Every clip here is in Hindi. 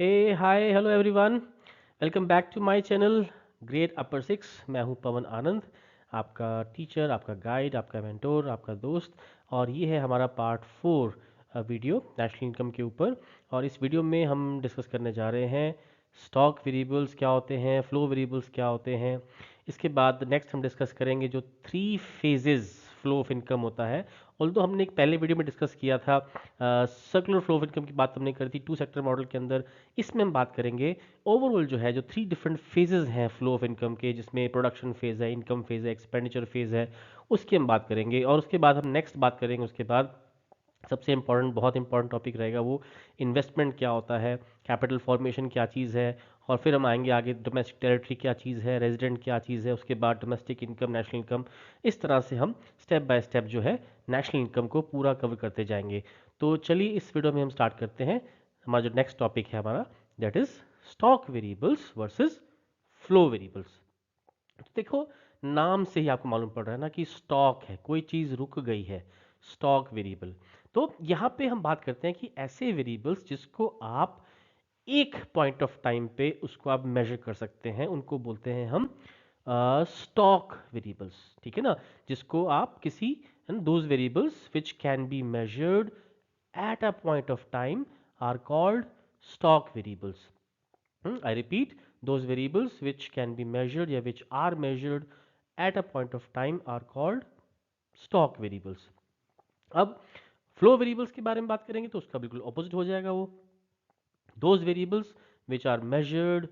Hey hi hello everyone, welcome back to my channel great upper six. मैं हूं पवन आनंद, आपका टीचर, आपका गाइड, आपका मेंटोर, आपका दोस्त। और ये है हमारा पार्ट 4 वीडियो नेशनल इनकम के ऊपर। और इस वीडियो में हम डिस्कस करने जा रहे हैं स्टॉक वेरिएबल्स क्या होते हैं, फ्लो वेरिएबल्स क्या होते हैं। इसके बाद नेक्स्ट हम डिस्कस करेंगे जो 3 फेजेस फ्लो ऑफ इनकम होता है। ऑल्दो हमने एक पहले वीडियो में डिस्कस किया था सर्कुलर फ्लो ऑफ इनकम की बात हमने करी थी 2 सेक्टर मॉडल के अंदर। इसमें हम बात करेंगे ओवरऑल जो है जो 3 डिफरेंट फेजेस हैं फ्लो ऑफ इनकम के, जिसमें प्रोडक्शन फेज है, इनकम फेज है, एक्सपेंडिचर फेज है, उसकी हम बात करेंगे। और उसके बाद हम नेक्स्ट बात करेंगे, उसके बाद सबसे इंपॉर्टेंट, बहुत इंपॉर्टेंट टॉपिक रहेगा वो इन्वेस्टमेंट क्या होता है, कैपिटल फॉर्मेशन क्या चीज़ है। और फिर हम आएंगे आगे डोमेस्टिक टेरिटरी क्या चीज़ है, रेजिडेंट क्या चीज़ है, उसके बाद डोमेस्टिक इनकम, नेशनल इनकम। इस तरह से हम स्टेप बाय स्टेप जो है नेशनल इनकम को पूरा कवर करते जाएंगे। तो चलिए इस वीडियो में हम स्टार्ट करते हैं। हमारा जो नेक्स्ट टॉपिक है हमारा, that is stock variables versus flow variables. तो देखो, नाम से ही आपको मालूम पड़ रहा है ना कि स्टॉक है, कोई चीज़ रुक गई है, स्टॉक वेरिएबल। तो यहाँ पे हम बात करते हैं कि ऐसे वेरिएबल्स जिसको आप एक पॉइंट ऑफ टाइम पे उसको आप मेजर कर सकते हैं, उनको बोलते हैं हम स्टॉक वेरिएबल्स। ठीक है ना, जिसको आप किसी those variables which can be measured at a point of time are called stock variables. I repeat, those variables which can be measured या which are measured at a point of time are called stock variables. अब फ्लो वेरिएबल्स के बारे में बात करेंगे तो उसका बिल्कुल ऑपोजिट हो जाएगा वो, those variables which are measured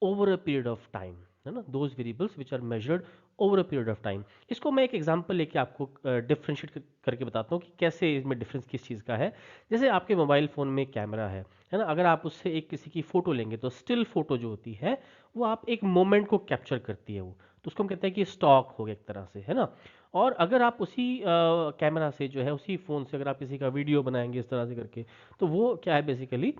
over a period of time, है ना, those variables which are measured over a period of time. इसको मैं एक एग्जांपल लेके आपको डिफरेंशिएट करके बताता हूँ कि कैसे इसमें डिफरेंस किस चीज़ का है। जैसे आपके मोबाइल फ़ोन में कैमरा है ना, अगर आप उससे एक किसी की फ़ोटो लेंगे तो स्टिल फ़ोटो जो होती है वो आप एक मोमेंट को कैप्चर करती है वो, तो उसको हम कहते हैं कि स्टॉक हो गया एक तरह से, है ना। और अगर आप उसी कैमरा से जो है, उसी फ़ोन से अगर आप किसी का वीडियो बनाएंगे इस तरह से करके, तो वो क्या है, बेसिकली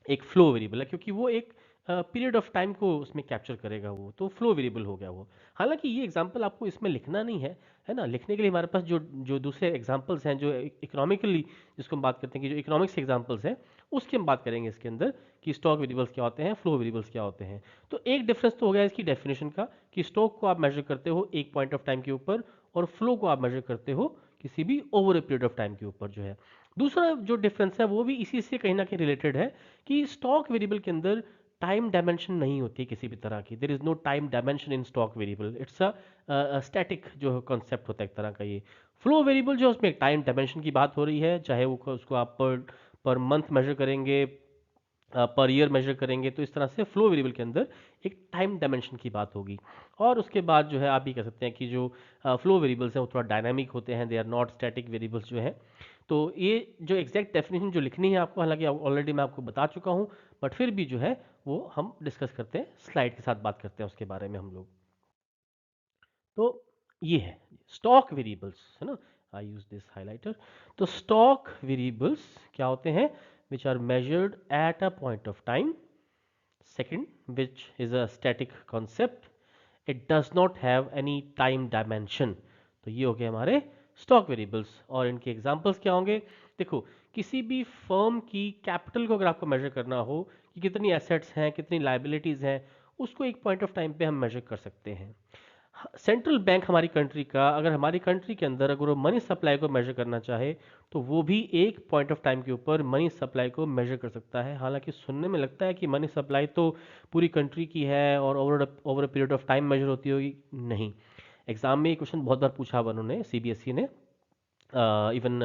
एक फ्लो वेरिएबल है, क्योंकि वो एक पीरियड ऑफ टाइम को उसमें कैप्चर करेगा वो, तो फ्लो वेरिएबल हो गया वो। हालांकि ये एग्जांपल आपको इसमें लिखना नहीं है ना। लिखने के लिए हमारे पास जो जो दूसरे एग्जांपल्स हैं, जो इकोनॉमिकली जिसको हम बात करते हैं कि जो इकोनॉमिक्स एग्जांपल्स हैं, उसकी हम बात करेंगे इसके अंदर कि स्टॉक वेरिएबल्स क्या होते हैं, फ्लो वेरिएबल्स क्या होते हैं। तो एक डिफरेंस तो हो गया इसकी डेफिनेशन का, कि स्टॉक को आप मेजर करते हो एक पॉइंट ऑफ टाइम के ऊपर, और फ्लो को आप मेजर करते हो किसी भी over a period of time के ऊपर जो है। दूसरा जो डिफरेंस है वो भी इसी से कहीं ना कहीं रिलेटेड है, कि स्टॉक वेरिएबल के अंदर टाइम डायमेंशन नहीं होती है किसी भी तरह की। There is no time dimension in stock variable, it's a static जो कॉन्सेप्ट होता है एक तरह का। ये फ्लो वेरिएबल जो उसमें एक टाइम डायमेंशन की बात हो रही है, चाहे वो उसको आप पर मंथ मेजर करेंगे, पर ईयर मेजर करेंगे, तो इस तरह से फ्लो वेरिएबल के अंदर एक टाइम डायमेंशन की बात होगी। और उसके बाद जो है आप ये कह सकते हैं कि जो फ्लो वेरिएबल्स हैं वो थोड़ा डायनामिक होते हैं, they are not static variables जो है। तो ये जो एग्जैक्ट डेफिनेशन जो लिखनी है आपको, हालांकि ऑलरेडी मैं आपको बता चुका हूँ, बट फिर भी जो है वो हम डिस्कस करते हैं, स्लाइड के साथ बात करते हैं उसके बारे में हम लोग। तो ये है स्टॉक वेरिएबल्स, है ना। I use this highlighter. तो स्टॉक वेरिएबल्स क्या होते हैं, which are measured at a point of time. Second, which is a static concept, it does not have any time dimension। तो ये हो गए हमारे स्टॉक वेरिएबल्स। और इनके एग्जांपल्स क्या होंगे, देखो, किसी भी फर्म की कैपिटल को अगर आपको मेजर करना हो कि कितनी एसेट्स हैं, कितनी लाइबिलिटीज हैं, उसको एक पॉइंट ऑफ टाइम पे हम मेजर कर सकते हैं। सेंट्रल बैंक हमारी कंट्री का, अगर हमारी कंट्री के अंदर अगर वो मनी सप्लाई को मेजर करना चाहे, तो वो भी एक पॉइंट ऑफ टाइम के ऊपर मनी सप्लाई को मेजर कर सकता है। हालांकि सुनने में लगता है कि मनी सप्लाई तो पूरी कंट्री की है और over a period of time measure होती होगी। नहीं, एग्जाम में ये क्वेश्चन बहुत बार पूछा हुआ उन्होंने, सीबीएसई ने, इवन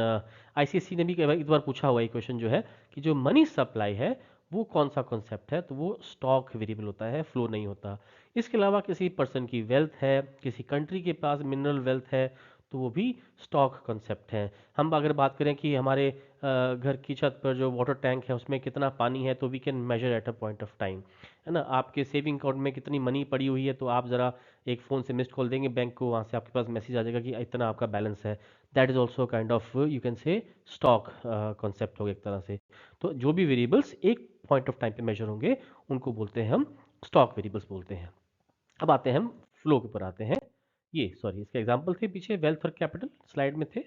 आईसीएसई ने भी एक बार पूछा हुआ ये क्वेश्चन जो है, कि जो मनी सप्लाई है वो कौन सा कॉन्सेप्ट है, तो वो स्टॉक वेरिएबल होता है, फ्लो नहीं होता। इसके अलावा किसी पर्सन की वेल्थ है, किसी कंट्री के पास मिनरल वेल्थ है, तो वो भी स्टॉक कॉन्सेप्ट है। हम अगर बात करें कि हमारे घर की छत पर जो वाटर टैंक है उसमें कितना पानी है, तो we can measure at a point of time, है ना। आपके सेविंग अकाउंट में कितनी मनी पड़ी हुई है, तो आप ज़रा एक फ़ोन से मिस्ड कॉल देंगे बैंक को, वहाँ से आपके पास मैसेज आ जाएगा कि इतना आपका बैलेंस है। That is also kind of you can से स्टॉक कॉन्सेप्ट हो गया एक तरह से। तो जो भी वेरिएबल्स एक पॉइंट ऑफ टाइम पे मेजर होंगे, उनको बोलते हैं हम स्टॉक वेरिएबल्स बोलते हैं। अब आते हैं हम फ्लो के ऊपर आते हैं। ये सॉरी, इसके एग्जांपल थे पीछे, वेल्थ और कैपिटल स्लाइड में थे।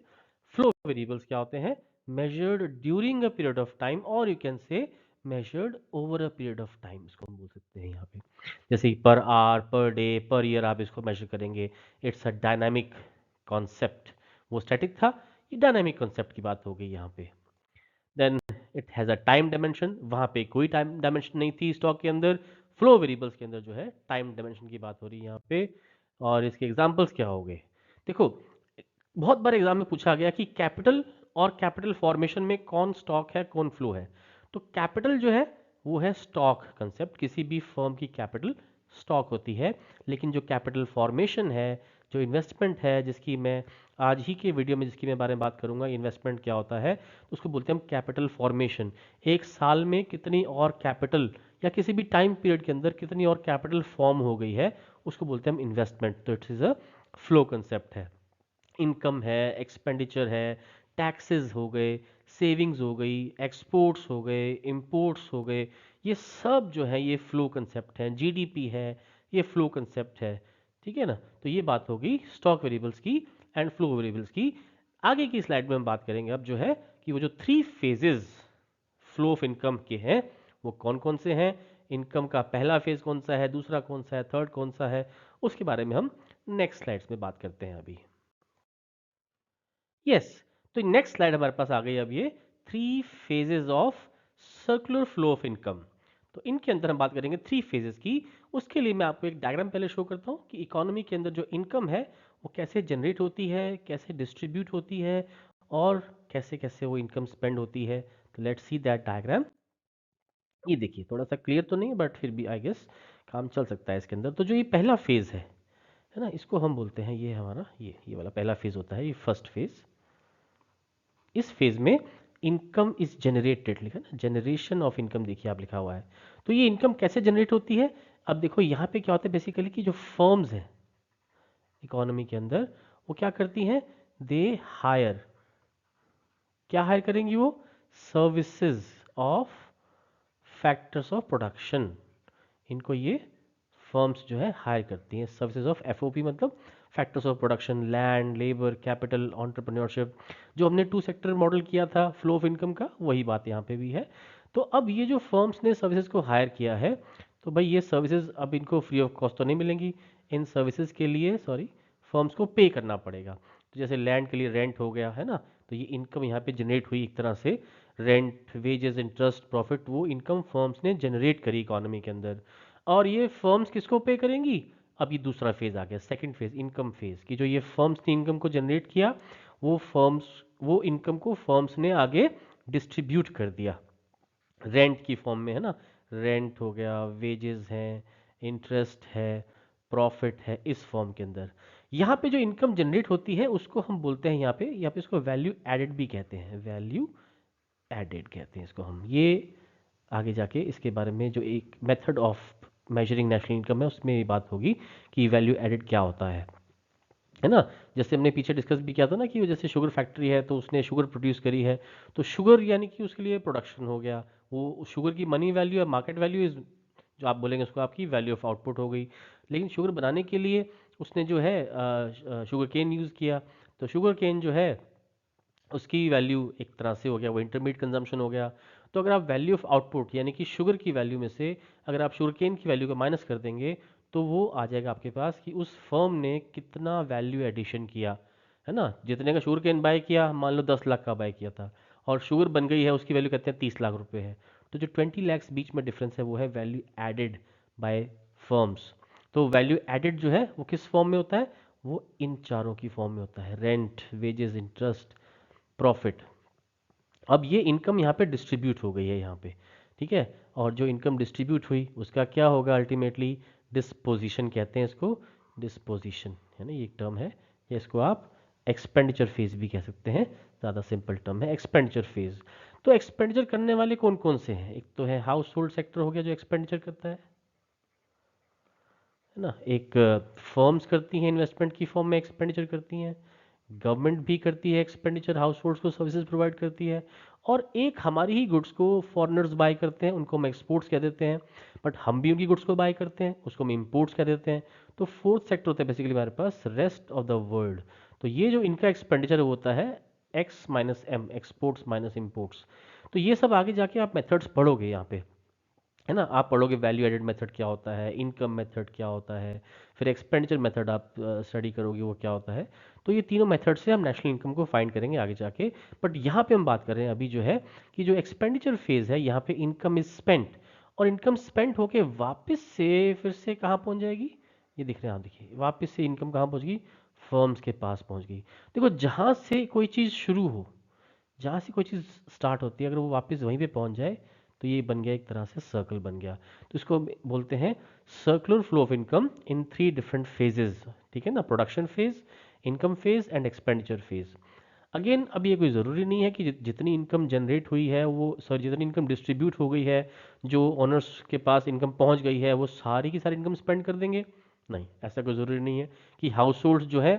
फ्लो वेरिएबल्स क्या होते हैं, measured during a period of time, और you can say measured over a period of time, इसको हम बोल सकते हैं यहाँ पे। जैसे per hour, per day, per year आप इसको मेजर करेंगे। It's a dynamic concept. वो स्टैटिक था, ये डायनामिक कॉन्सेप्ट की बात हो गई यहाँ पे। Then it has a time dimension, वहाँ पे कोई टाइम डायमेंशन नहीं थी स्टॉक के अंदर। फ्लो वेरिएबल्स के अंदर जो है टाइम डायमेंशन की बात हो रही है यहाँ पे। और इसके एग्जांपल्स क्या हो गए, देखो बहुत बार एग्जाम में पूछा गया कि कैपिटल और कैपिटल फॉर्मेशन में कौन स्टॉक है कौन फ्लो है। तो कैपिटल जो है वो है स्टॉक कंसेप्ट, किसी भी फर्म की कैपिटल स्टॉक होती है। लेकिन जो कैपिटल फॉर्मेशन है, जो इन्वेस्टमेंट है, जिसकी मैं आज ही के वीडियो में जिसकी मैं बारे में बात करूंगा, इन्वेस्टमेंट क्या होता है, तो उसको बोलते हैं हम कैपिटल फॉर्मेशन। एक साल में कितनी और कैपिटल या किसी भी टाइम पीरियड के अंदर कितनी और कैपिटल फॉर्म हो गई है, उसको बोलते हैं हम इन्वेस्टमेंट। तो it is a flow concept है। इनकम है, एक्सपेंडिचर है, टैक्सेस हो गए, सेविंग्स हो गई, एक्सपोर्ट्स हो गए, इंपोर्ट्स हो गए, ये सब जो है ये फ्लो कंसेप्ट है। जीडीपी है, ये फ्लो कंसेप्ट है। ठीक है ना। तो ये बात होगी स्टॉक वेरिएबल्स की एंड फ्लो वेरिएबल्स की। आगे की स्लाइड में हम बात करेंगे अब जो है कि वो जो three phases flow of income के हैं वो कौन कौन से हैं, इनकम का पहला फेज कौन सा है, दूसरा कौन सा है, थर्ड कौन सा है, उसके बारे में हम नेक्स्ट स्लाइड्स में बात करते हैं अभी। यस, तो नेक्स्ट स्लाइड हमारे पास आ गई अब ये three phases of circular flow of income. तो इनके अंदर हम बात करेंगे थ्री फेजेस की। उसके लिए मैं आपको एक डायग्राम पहले शो करता हूँ कि इकोनॉमी के अंदर जो इनकम है वो कैसे जनरेट होती है, कैसे डिस्ट्रीब्यूट होती है और कैसे कैसे वो इनकम स्पेंड होती है। तो लेट्स सी दैट डायग्राम। ये देखिए थोड़ा सा क्लियर तो नहीं है बट फिर भी आई गेस काम चल सकता है इसके अंदर। तो जो ये पहला फेज है ना, इसको हम बोलते हैं ये हमारा ये वाला पहला फेज होता है, ये फर्स्ट फेज। इस फेज में इनकम इज जनरेटेड लिखा ना, जनरेशन ऑफ इनकम देखिए आप लिखा हुआ है। तो ये इनकम कैसे जनरेट होती है, अब देखो यहाँ पे क्या होता है बेसिकली कि जो फर्म्स हैं इकोनॉमी के अंदर वो क्या करती हैं, दे हायर, क्या हायर करेंगी वो, services of factors of production. इनको ये फर्म्स जो है हायर करती हैं, सर्विसेज ऑफ एफओपी मतलब factors of production, land, labour, capital, entrepreneurship. जो हमने टू सेक्टर मॉडल किया था फ्लो ऑफ इनकम का, वही बात यहाँ पे भी है। तो अब ये जो फर्म्स ने सर्विसेज को हायर किया है, तो भाई ये सर्विसेज अब इनको फ्री ऑफ कॉस्ट तो नहीं मिलेंगी। इन सर्विसेज के लिए फर्म्स को पे करना पड़ेगा। तो जैसे लैंड के लिए रेंट हो गया है ना, तो ये इनकम यहाँ पे जनरेट हुई एक तरह से, रेंट, वेजेस, इंटरेस्ट, प्रॉफिट, वो इनकम फर्म्स ने जनरेट करी इकोनॉमी के अंदर। और ये फर्म्स किसको पे करेंगी, अब ये दूसरा फेज आ गया, सेकंड फेज, इनकम फेज की। जो ये फर्म्स ने इनकम को जनरेट किया, वो इनकम को फर्म्स ने आगे डिस्ट्रीब्यूट कर दिया रेंट की फॉर्म में, है ना। रेंट हो गया, वेजेस हैं, इंटरेस्ट है, प्रॉफिट है, इस फॉर्म के अंदर। यहाँ पे जो इनकम जनरेट होती है उसको हम बोलते हैं यहाँ पे इसको वैल्यू एडेड भी कहते हैं, वैल्यू एडेड कहते हैं इसको हम। ये आगे जाके इसके बारे में जो एक method of measuring national income है उसमें ये बात होगी कि वैल्यू एडेड क्या होता है ना। जैसे हमने पीछे डिस्कस भी किया था ना कि वो जैसे शुगर फैक्ट्री है तो उसने शुगर प्रोड्यूस करी है, तो शुगर यानी कि उसके लिए प्रोडक्शन हो गया, वो शुगर की मनी वैल्यू है, मार्केट वैल्यू इज, जो आप बोलेंगे उसको आपकी वैल्यू ऑफ आउटपुट हो गई। लेकिन शुगर बनाने के लिए उसने जो है शुगर केन यूज़ किया, तो शुगर केन जो है उसकी वैल्यू एक तरह से हो गया वो इंटरमीडिएट कंजम्पशन हो गया। तो अगर आप वैल्यू ऑफ आउटपुट यानी कि शुगर की वैल्यू में से अगर आप शुगर केन की वैल्यू को माइनस कर देंगे, तो वो आ जाएगा आपके पास कि उस फर्म ने कितना वैल्यू एडिशन किया, है ना। जितने का शुगर केन बाय किया, मान लो 10 लाख का बाय किया था और शुगर बन गई है, उसकी वैल्यू कहते हैं 30 लाख रुपए है। तो जो 20 लैक्स बीच में डिफरेंस है वो है वैल्यू एडेड बाय फर्म्स। तो वैल्यू एडेड जो है वो किस फॉर्म में होता है, वो इन चारों की फॉर्म में होता है, रेंट, वेजेस, इंटरेस्ट, प्रॉफिट। अब ये इनकम यहाँ पे डिस्ट्रीब्यूट हो गई है यहाँ पे, ठीक है। और जो इनकम डिस्ट्रीब्यूट हुई उसका क्या होगा अल्टीमेटली, डिस्पोजिशन कहते हैं इसको, डिस्पोजिशन है ना, ये एक टर्म है, या इसको आप एक्सपेंडिचर फेज भी कह सकते हैं, ज़्यादा सिंपल टर्म है एक्सपेंडिचर फेज। तो एक्सपेंडिचर करने वाले कौन कौन से हैं, एक तो है हाउस होल्ड सेक्टर हो गया जो एक्सपेंडिचर करता है ना, एक फर्म्स करती हैं इन्वेस्टमेंट की फॉर्म में एक्सपेंडिचर करती हैं, गवर्नमेंट भी करती है एक्सपेंडिचर, हाउस होल्ड्स को सर्विसेज प्रोवाइड करती है, और एक हमारी ही गुड्स को फॉरेनर्स बाय करते हैं, उनको हम एक्सपोर्ट्स कह देते हैं, बट हम भी उनकी गुड्स को बाय करते हैं, उसको हम इम्पोर्ट्स कह देते हैं। तो फोर्थ सेक्टर होता है बेसिकली हमारे पास रेस्ट ऑफ द वर्ल्ड। तो ये जो इनका एक्सपेंडिचर होता है X minus M, exports minus imports. तो ये सब आगे जाके आप मेथड्स पढ़ोगे यहाँ पे, है ना। आप पढ़ोगे वैल्यू एडेड मेथड क्या होता है, इनकम मेथड क्या होता है, फिर एक्सपेंडिचर मेथड आप स्टडी करोगे वो क्या होता है। तो ये तीनों मेथड से हम नेशनल इनकम को फाइंड करेंगे आगे जाके। बट यहाँ पे हम बात कर रहे हैं अभी जो है कि जो एक्सपेंडिचर फेज है, यहाँ पे इनकम इज स्पेंट, और इनकम स्पेंट होके वापस से फिर से कहाँ पहुँच जाएगी, ये दिख रहे हैं आप, देखिए वापस से इनकम कहाँ पहुँच गई, फर्म्स के पास पहुँच गई। देखो जहाँ से कोई चीज़ शुरू हो, जहाँ से कोई चीज़ स्टार्ट होती है, अगर वो वापस वहीं पे पहुँच जाए तो ये बन गया एक तरह से सर्कल बन गया। तो इसको बोलते हैं circular flow of income in 3 different phases, ठीक है ना, production phase, income phase and expenditure phase. Again अब ये कोई ज़रूरी नहीं है कि जितनी इनकम जनरेट हुई है वो, सॉरी जितनी इनकम डिस्ट्रीब्यूट हो गई है, जो ओनर्स के पास इनकम पहुंच गई है वो सारी की सारी इनकम स्पेंड कर देंगे। नहीं, ऐसा कोई ज़रूरी नहीं है कि हाउस होल्ड जो है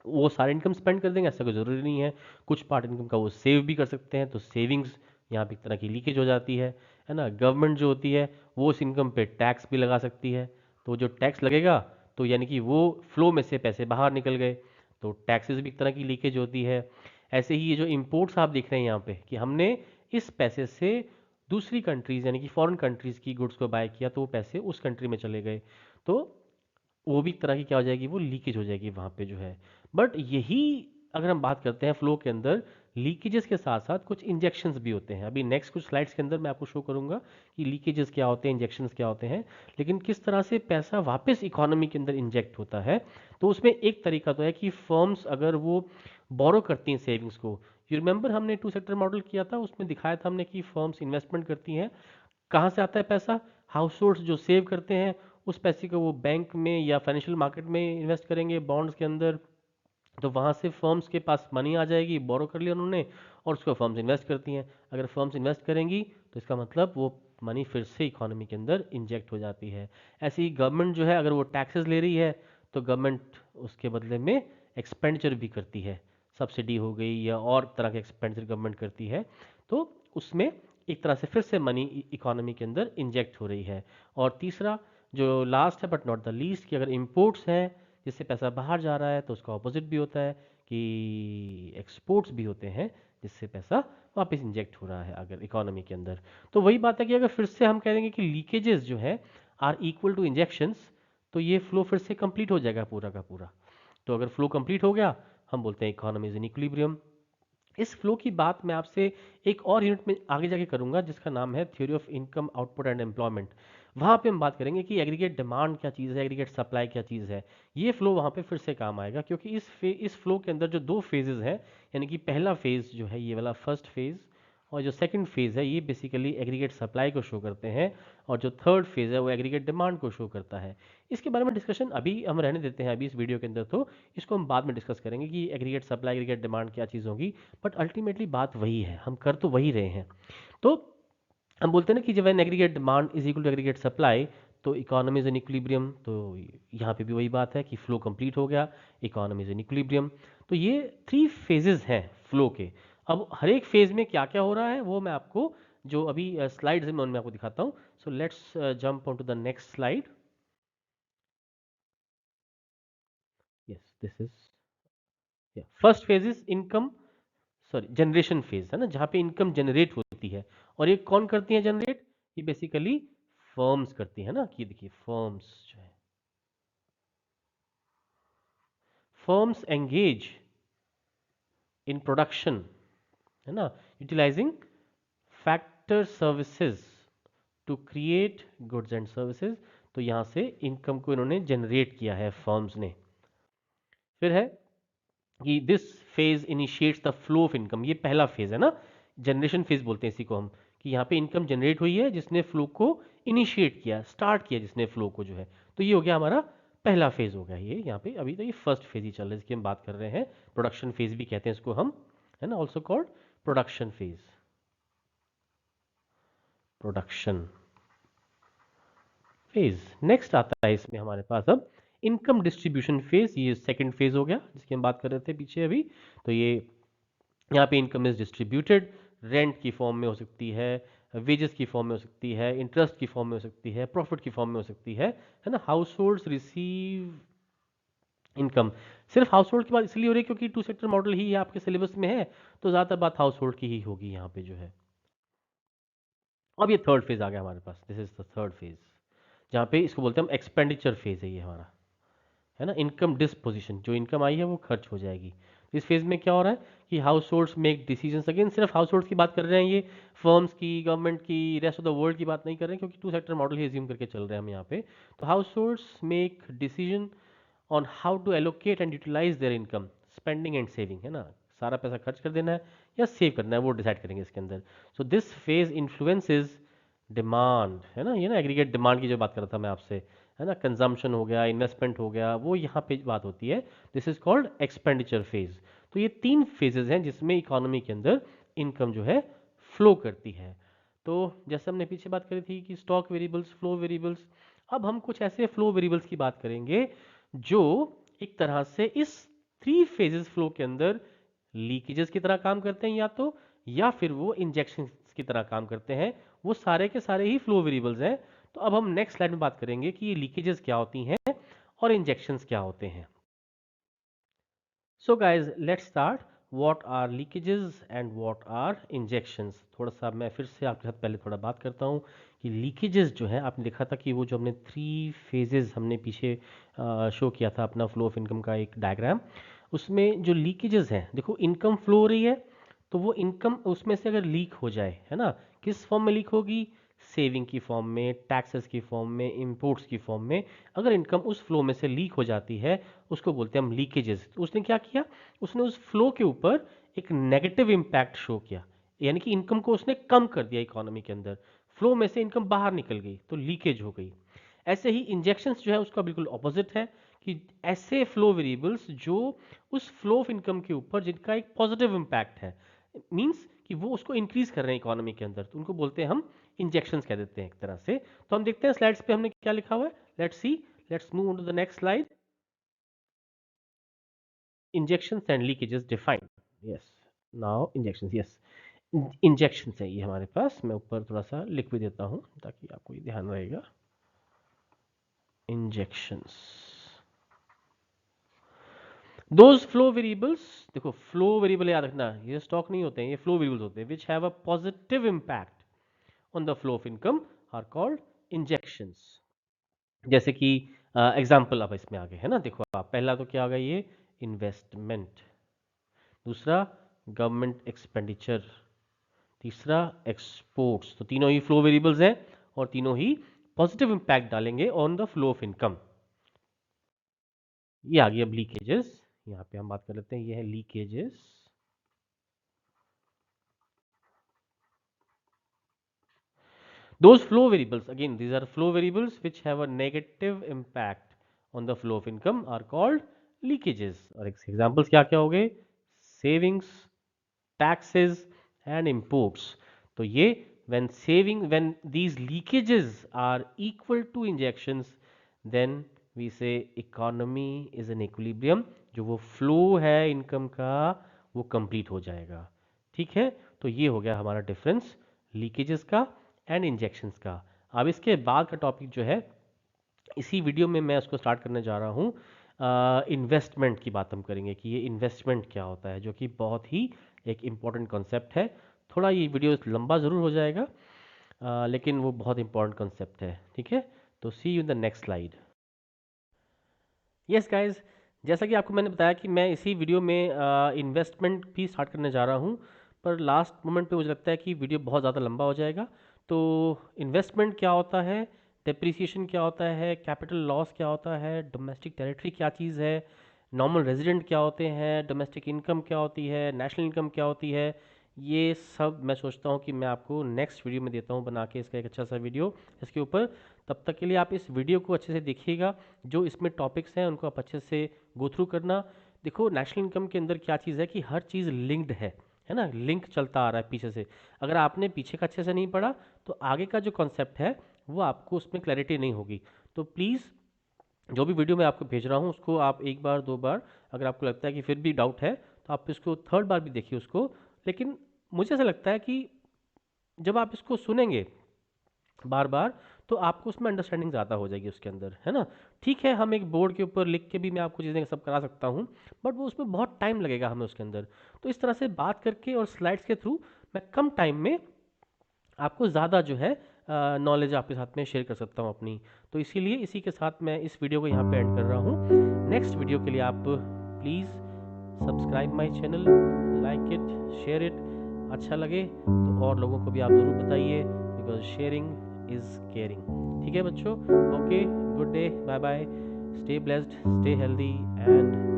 वो सारे इनकम स्पेंड कर देंगे, ऐसा कोई ज़रूरी नहीं है। कुछ पार्ट इनकम का वो सेव भी कर सकते हैं, तो सेविंग्स यहाँ पे एक तरह की लीकेज हो जाती है ना। गवर्नमेंट जो होती है वो उस इनकम पे टैक्स भी लगा सकती है, तो जो टैक्स लगेगा तो यानी कि वो फ्लो में से पैसे बाहर निकल गए, तो टैक्सेस भी एक तरह की लीकेज होती है। ऐसे ही ये जो इम्पोर्ट्स आप देख रहे हैं यहाँ पे कि हमने इस पैसे से दूसरी कंट्रीज़ यानी कि फॉरेन कंट्रीज़ की गुड्स को बाय किया, तो वो पैसे उस कंट्री में चले गए, तो वो भी एक तरह की क्या हो जाएगी, वो लीकेज हो जाएगी वहाँ पे जो है। बट यही अगर हम बात करते हैं फ्लो के अंदर, लीकेजेस के साथ साथ कुछ इंजेक्शंस भी होते हैं। अभी नेक्स्ट कुछ स्लाइड्स के अंदर मैं आपको शो करूंगा कि लीकेजेस क्या होते हैं, इंजेक्शंस क्या होते हैं, लेकिन किस तरह से पैसा वापस इकोनॉमी के अंदर इंजेक्ट होता है। तो उसमें एक तरीका तो है कि फर्म्स अगर वो बोरो करती हैं सेविंग्स को, यू रिमेंबर हमने टू सेक्टर मॉडल किया था, उसमें दिखाया था हमने कि फर्म्स इन्वेस्टमेंट करती हैं, कहाँ से आता है पैसा, हाउस होल्ड्स जो सेव करते हैं उस पैसे को वो बैंक में या फाइनेंशियल मार्केट में इन्वेस्ट करेंगे, बॉन्ड्स के अंदर, तो वहाँ से फर्म्स के पास मनी आ जाएगी, बोरो कर लिया उन्होंने और उसको फर्म्स इन्वेस्ट करती हैं। अगर फर्म्स इन्वेस्ट करेंगी तो इसका मतलब वो मनी फिर से इकोनॉमी के अंदर इंजेक्ट हो जाती है। ऐसे ही गवर्नमेंट जो है अगर वो टैक्सेस ले रही है तो गवर्नमेंट उसके बदले में एक्सपेंडिचर भी करती है, सब्सिडी हो गई या और तरह के एक्सपेंडिचर गवर्नमेंट करती है, तो उसमें एक तरह से फिर से मनी इकोनॉमी के अंदर इंजेक्ट हो रही है। और तीसरा जो लास्ट है बट नॉट द लीस्ट, कि अगर इम्पोर्ट्स हैं जिससे पैसा बाहर जा रहा है, तो उसका ऑपोजिट भी होता है कि एक्सपोर्ट्स भी होते हैं जिससे पैसा वापस इंजेक्ट हो रहा है अगर इकोनॉमी के अंदर। तो वही बात है कि अगर फिर से हम कह देंगे कि लीकेजेस जो है आर इक्वल टू इंजेक्शंस, तो ये फ्लो फिर से कंप्लीट हो जाएगा पूरा का पूरा। तो अगर फ्लो कंप्लीट हो गया, हम बोलते हैं इकोनॉमी इज इन इक्विलिब्रियम। इस फ्लो की बात मैं आपसे एक और यूनिट में आगे जाके करूंगा जिसका नाम है theory of income output and employment. वहां पे हम बात करेंगे कि एग्रीगेट डिमांड क्या चीज़ है, एग्रीगेट सप्लाई क्या चीज़ है। ये फ्लो वहां पे फिर से काम आएगा, क्योंकि इस फ्लो के अंदर जो दो फेजेस हैं, यानी कि पहला फेज जो है ये वाला फर्स्ट फेज, और जो सेकंड फेज है ये बेसिकली एग्रीगेट सप्लाई को शो करते हैं, और जो थर्ड फेज है वो एग्रीगेट डिमांड को शो करता है। इसके बारे में डिस्कशन अभी हम रहने देते हैं अभी इस वीडियो के अंदर, तो इसको हम बाद में डिस्कस करेंगे कि एग्रीगेट सप्लाई एग्रीगेट डिमांड क्या चीज़ होगी। बट अल्टीमेटली बात वही है, हम कर तो वही रहे हैं। तो हम बोलते हैं ना कि जब an aggregate demand is equal to aggregate supply, तो इकोनॉमी इज इन इक्विलिब्रियम। तो यहाँ पे भी वही बात है कि फ्लो कंप्लीट हो गया, इकोनॉमी इज इन इक्विलिब्रियम। तो ये 3 फेजेस हैं फ्लो के। अब हर एक फेज में क्या क्या हो रहा है वो मैं आपको जो अभी स्लाइड्स में उनमें आपको दिखाता हूँ। So let's jump on to the next slide. Yes, this is first phase is income, sorry generation phase है ना, जहाँ पे इनकम जनरेट होती है। और ये कौन करती है जनरेट, ये बेसिकली फर्म्स करती है ना, कि देखिए फर्म्स जो है, फर्म्स एंगेज इन प्रोडक्शन, है ना, utilising factor services to create goods and services. तो यहाँ से इनकम को इन्होंने जनरेट किया है फर्म्स ने। फिर है कि this phase initiates the flow of income, ये पहला फेज है ना, जनरेशन फेज बोलते हैं इसी को हम, कि यहाँ पे इनकम जनरेट हुई है जिसने फ्लो को इनिशिएट किया, स्टार्ट किया जिसने फ्लो को जो है। तो ये हो गया हमारा पहला फेज हो गया ये यहाँ पे। अभी तो ये फर्स्ट फेज ही चल रहा है जिसकी हम बात कर रहे हैं, प्रोडक्शन फेज भी कहते हैं इसको हम, है ना, also called production phase, production phase. Next आता है इसमें हमारे पास अब इनकम डिस्ट्रीब्यूशन फेज, ये सेकंड फेज हो गया जिसकी हम बात कर रहे थे पीछे अभी। तो ये यहाँ पे इनकम इज डिस्ट्रीब्यूटेड, रेंट की फॉर्म में हो सकती है, वेजेस की फॉर्म में हो सकती है, इंटरेस्ट की फॉर्म में हो सकती है, प्रॉफिट की फॉर्म में हो सकती है ना। हाउस होल्ड रिसीव इनकम, सिर्फ हाउस होल्ड की बात इसलिए हो रही है क्योंकि टू सेक्टर मॉडल ही आपके सिलेबस में है, तो ज़्यादातर बात हाउस होल्ड की ही होगी यहाँ पे जो है। अब ये थर्ड फेज आ गया हमारे पास, this is the third phase, जहाँ पे इसको बोलते हैं हम एक्सपेंडिचर फेज है ये हमारा, है ना। इनकम डिस्पोजिशन, जो इनकम आई है वो खर्च हो जाएगी। तो इस फेज में क्या हो रहा है कि house holds make decisions, again सिर्फ हाउस होल्ड्स की बात कर रहे हैं ये, फर्म्स की, गवर्नमेंट की, रेस्ट ऑफ द वर्ल्ड की बात नहीं कर रहे हैं, क्योंकि टू सेक्टर मॉडल ही एज्यूम करके चल रहे हैं हम यहाँ पे। तो households make decision on how to allocate and utilise their income, spending and saving, है ना, सारा पैसा खर्च कर देना है या सेव करना है वो डिसाइड करेंगे इसके अंदर। So this phase influences demand, है ना, ये ना एग्रीगेट डिमांड की जो बात कर रहा था मैं आपसे, है ना, कंजम्पशन हो गया, इन्वेस्टमेंट हो गया, वो यहाँ पे बात होती है। This is called expenditure phase. तो ये तीन फेजेस हैं जिसमें इकोनॉमी के अंदर इनकम जो है फ्लो करती है। तो जैसे हमने पीछे बात करी थी कि स्टॉक वेरिएबल्स, फ्लो वेरिएबल्स, अब हम कुछ ऐसे फ्लो वेरिएबल्स की बात करेंगे जो एक तरह से इस थ्री फेजेस फ्लो के अंदर लीकेजेस की तरह काम करते हैं, या फिर वो इंजेक्शन की तरह काम करते हैं। वो सारे के सारे ही फ्लो वेरिएबल्स हैं। तो अब हम नेक्स्ट स्लाइड में बात करेंगे कि ये लीकेजेस क्या होती हैं और इंजेक्शंस क्या होते हैं। So guys let's start, what are leakages and what are injections. थोड़ा सा मैं फिर से आपके साथ पहले थोड़ा बात करता हूँ कि लीकेजेस जो है, आपने देखा था कि वो जो हमने थ्री फेजेस हमने पीछे शो किया था अपना फ्लो ऑफ इनकम का एक डायग्राम, उसमें जो लीकेजेस हैं, देखो इनकम फ्लो हो रही है, तो वो इनकम उसमें से अगर लीक हो जाए, है ना, किस फॉर्म में लीक होगी, सेविंग की फॉर्म में, टैक्सेस की फॉर्म में, इंपोर्ट्स की फॉर्म में, अगर इनकम उस फ्लो में से लीक हो जाती है उसको बोलते हैं हम लीकेजेस। तो उसने क्या किया, उसने उस फ्लो के ऊपर एक नेगेटिव इम्पैक्ट शो किया, यानी कि इनकम को उसने कम कर दिया इकोनॉमी के अंदर, फ्लो में से इनकम बाहर निकल गई तो लीकेज हो गई। ऐसे ही इंजेक्शंस जो है उसका बिल्कुल ऑपोजिट है, कि ऐसे फ्लो वेरिएबल्स जो उस फ्लो ऑफ इनकम के ऊपर जिनका एक पॉजिटिव इम्पैक्ट है, मींस कि वो उसको इंक्रीज कर रहे हैं इकोनॉमी के अंदर, तो उनको बोलते हैं हम इंजेक्शंस कह देते हैं एक तरह से। तो हम देखते हैं स्लाइड्स पे हमने क्या लिखा हुआ है, let's see, let's move on to the next slide. Injections and leakages defined, yes, now injections, yes, injections है ये हमारे पास, मैं ऊपर थोड़ा सा लिख भी देता हूं ताकि आपको ये ध्यान रहेगा। इंजेक्शंस, दोज फ्लो वेरिएबल्स, देखो फ्लो वेरिएबल याद रखना, ये स्टॉक नहीं होते हैं, ये फ्लो वेरिएबल्स होते हैं, which have a positive impact on the flow of income are called injections. जैसे कि एग्जाम्पल अब इसमें आ गए, है ना, देखो आप, पहला तो क्या आ गया ये, इन्वेस्टमेंट, दूसरा गवर्नमेंट एक्सपेंडिचर, तीसरा एक्सपोर्ट्स। तो तीनों ही फ्लो वेरिएबल्स हैं और तीनों ही पॉजिटिव इंपैक्ट डालेंगे on the flow of income. ये आ गई अब लीकेजेस, यहाँ पे हम बात कर लेते हैं, ये है leakages. Those flow variables, again, these are flow variables which have a negative impact on the flow of income are called leakages. और examples क्या क्या हो गए, savings, taxes and imports. तो ये when these leakages are equal to injections, then we say economy is in equilibrium, जो वो flow है income का वो complete हो जाएगा। ठीक है, तो ये हो गया हमारा डिफरेंस लीकेजेस का एंड इंजेक्शंस का। अब इसके बाद का टॉपिक जो है, इसी वीडियो में मैं उसको स्टार्ट करने जा रहा हूँ, इन्वेस्टमेंट की बात हम करेंगे कि ये इन्वेस्टमेंट क्या होता है, जो कि बहुत ही एक इम्पॉर्टेंट कॉन्सेप्ट है। थोड़ा ये वीडियो लंबा ज़रूर हो जाएगा, लेकिन वो बहुत इंपॉर्टेंट कॉन्सेप्ट है। ठीक है, तो see you in the next slide. Yes guys, जैसा कि आपको मैंने बताया कि मैं इसी वीडियो में इन्वेस्टमेंट भी स्टार्ट करने जा रहा हूँ, पर लास्ट मोमेंट पे मुझे लगता है कि वीडियो बहुत ज़्यादा लंबा हो जाएगा। तो इन्वेस्टमेंट क्या होता है, डेप्रिसिएशन क्या होता है, कैपिटल लॉस क्या होता है, डोमेस्टिक टेरिटरी क्या चीज़ है, नॉर्मल रेजिडेंट क्या होते हैं, डोमेस्टिक इनकम क्या होती है, नेशनल इनकम क्या होती है, ये सब मैं सोचता हूँ कि मैं आपको नेक्स्ट वीडियो में देता हूँ बना के इसका एक अच्छा सा वीडियो इसके ऊपर। तब तक के लिए आप इस वीडियो को अच्छे से देखिएगा, जो इसमें टॉपिक्स हैं उनको आप अच्छे से गो थ्रू करना। देखो नेशनल इनकम के अंदर क्या चीज़ है कि हर चीज़ लिंक्ड है ना, लिंक चलता आ रहा है पीछे से। अगर आपने पीछे का अच्छे से नहीं पढ़ा तो आगे का जो कॉन्सेप्ट है वो आपको उसमें क्लैरिटी नहीं होगी। तो प्लीज़ जो भी वीडियो मैं आपको भेज रहा हूँ उसको आप एक बार दो बार, अगर आपको लगता है कि फिर भी डाउट है तो आप इसको थर्ड बार भी देखिए उसको। लेकिन मुझे ऐसा लगता है कि जब आप इसको सुनेंगे बार बार तो आपको उसमें अंडरस्टैंडिंग ज़्यादा हो जाएगी उसके अंदर, है ना। ठीक है, हम एक बोर्ड के ऊपर लिख के भी मैं आपको चीज़ें सब करा सकता हूँ, बट वो उसमें बहुत टाइम लगेगा हमें उसके अंदर। तो इस तरह से बात करके और स्लाइड्स के थ्रू मैं कम टाइम में आपको ज़्यादा जो है नॉलेज आपके साथ में शेयर कर सकता हूँ अपनी। तो इसीलिए इसी के साथ मैं इस वीडियो को यहाँ पे एंड कर रहा हूँ। नेक्स्ट वीडियो के लिए आप please subscribe my channel, like it, share it. अच्छा लगे तो और लोगों को भी आप ज़रूर बताइए, बिकॉज शेयरिंग इज़ केयरिंग। ठीक है बच्चों, okay, good day, bye bye, stay blessed, stay healthy and